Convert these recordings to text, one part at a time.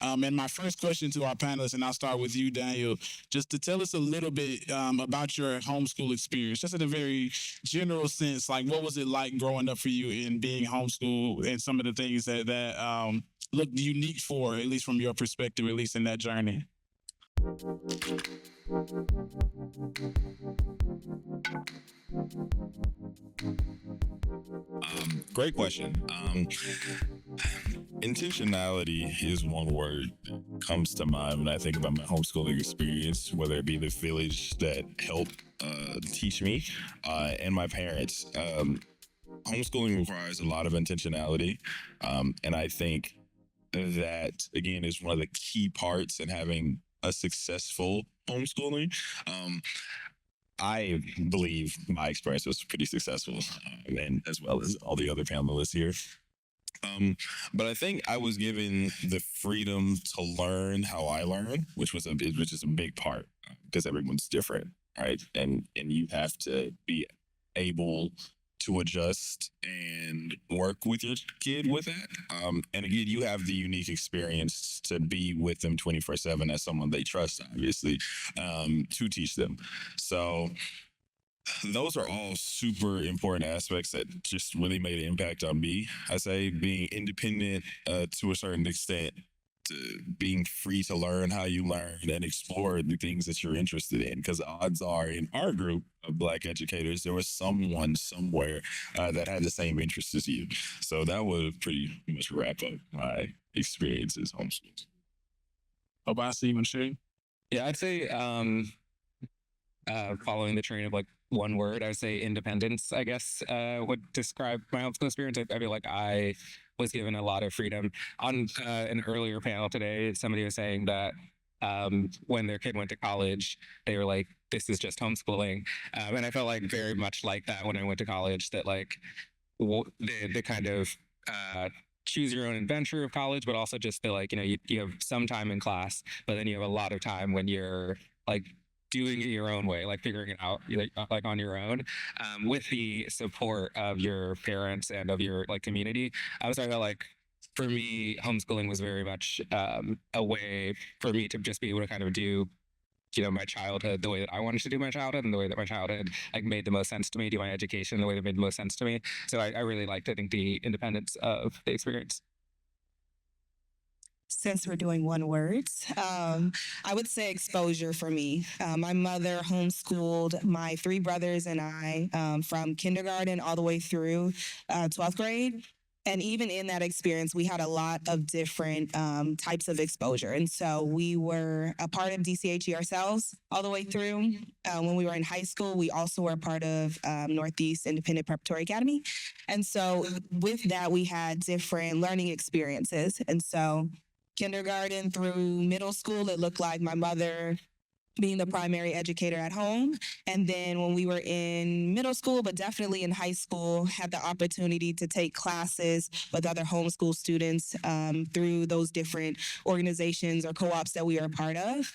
And my first question to our panelists, and I'll start with you, Daniel, just to tell us a little bit about your homeschool experience, just in a very general sense. Like, what was it like growing up for you in being homeschooled, and some of the things that looked unique for, at least from your perspective, at least in that journey? Great question. Intentionality is one word that comes to mind when I think about my homeschooling experience, whether it be the village that helped teach me and my parents. Homeschooling requires a lot of intentionality. And I think that, again, is one of the key parts in having a successful homeschooling. I believe my experience was pretty successful, and as well as all the other panelists here. But I think I was given the freedom to learn how I learn, which is a big part because everyone's different, right? And you have to be able to adjust and work with your kid with that. And again, you have the unique experience to be with them 24/7 as someone they trust, obviously, to teach them. So those are all super important aspects that just really made an impact on me. I say being independent to a certain extent, to being free to learn how you learn and explore the things that you're interested in. Because odds are, in our group of Black educators, there was someone somewhere that had the same interests as you. So that would pretty much wrap up my experiences homeschooling. Obasi, you want to share? Yeah, I'd say following the train of like one word, I would say independence, I guess, would describe my homeschool experience. I feel like I was given a lot of freedom. On an earlier panel today, somebody was saying that when their kid went to college, they were like, this is just homeschooling. And I felt like very much like that when I went to college, that like the kind of choose your own adventure of college, but also just feel like, you have some time in class, but then you have a lot of time when you're like doing it your own way, like figuring it out like on your own, with the support of your parents and of your like community. I was talking about like, for me, homeschooling was very much a way for me to just be able to kind of do my childhood the way that I wanted to do my childhood, and the way that my childhood like made the most sense to me, do my education the way that made the most sense to me. So I really liked, I think, the independence of the experience. Since we're doing one words, I would say exposure for me. My mother homeschooled my three brothers and I from kindergarten all the way through 12th grade. And even in that experience, we had a lot of different types of exposure. And so we were a part of DCHE ourselves all the way through. When we were in high school, we also were a part of Northeast Independent Preparatory Academy. And so with that, we had different learning experiences. And so kindergarten through middle school, it looked like my mother being the primary educator at home. And then when we were in middle school, but definitely in high school, had the opportunity to take classes with other homeschool students through those different organizations or co-ops that we were a part of.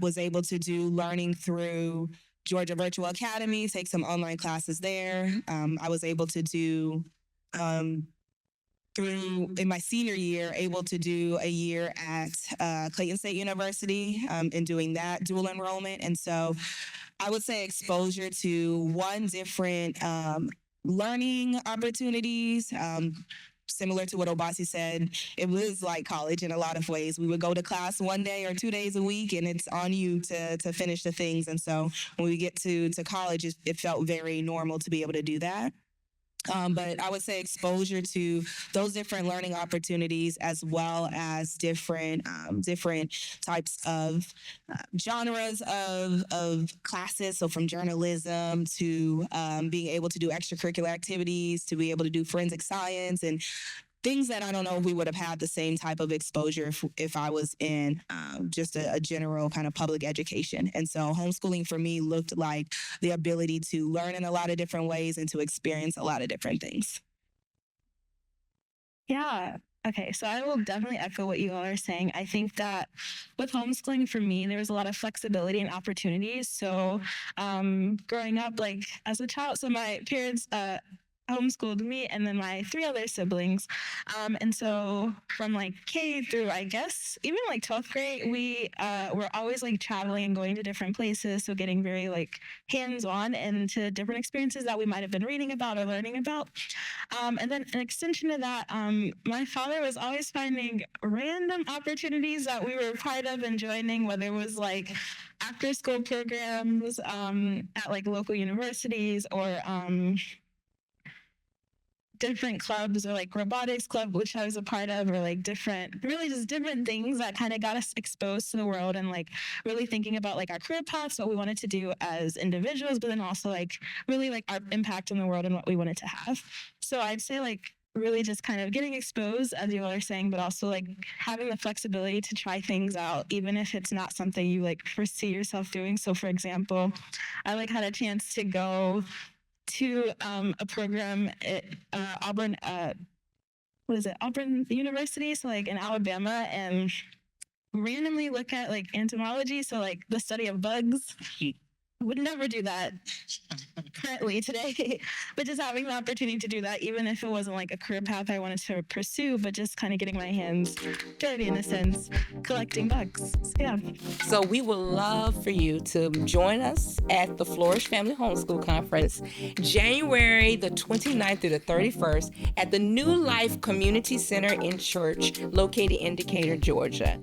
Was able to do learning through Georgia Virtual Academy, take some online classes there. I was able to do in my senior year, able to do a year at Clayton State University in doing that dual enrollment. And so I would say exposure to different learning opportunities. Similar to what Obasi said, it was like college in a lot of ways. We would go to class one day or 2 days a week, and it's on you to finish the things. And so when we get to college, it felt very normal to be able to do that. But I would say exposure to those different learning opportunities, as well as different types of genres of classes. So from journalism to being able to do extracurricular activities, to be able to do forensic science and things that I don't know if we would have had the same type of exposure if I was in just a general kind of public education. And so homeschooling for me looked like the ability to learn in a lot of different ways and to experience a lot of different things. Yeah. Okay, so I will definitely echo what you all are saying. I think that with homeschooling for me, there was a lot of flexibility and opportunities. So growing up, like as a child, so my parents homeschooled me and then my 3 other siblings. And so from like K through, I guess, even like 12th grade, we were always like traveling and going to different places. So getting very like hands-on into different experiences that we might have been reading about or learning about. And then an extension of that, my father was always finding random opportunities that we were part of and joining, whether it was like after school programs at like local universities or different clubs or like robotics club, which I was a part of, or like really just different things that kind of got us exposed to the world and like really thinking about like our career paths, what we wanted to do as individuals, but then also like really like our impact in the world and what we wanted to have. So I'd say like really just kind of getting exposed, as you all are saying, but also like having the flexibility to try things out, even if it's not something you like foresee yourself doing. So for example, I like had a chance to go to a program at Auburn University, so like in Alabama, and randomly look at like entomology, so like the study of bugs. Would never do that currently today, but just having the opportunity to do that, even if it wasn't like a career path I wanted to pursue, but just kind of getting my hands dirty in a sense, collecting bugs. So, yeah. So we would love for you to join us at the Flourish Family Homeschool Conference, January the 29th through the 31st at the New Life Community Center in Church, located in Decatur, Georgia.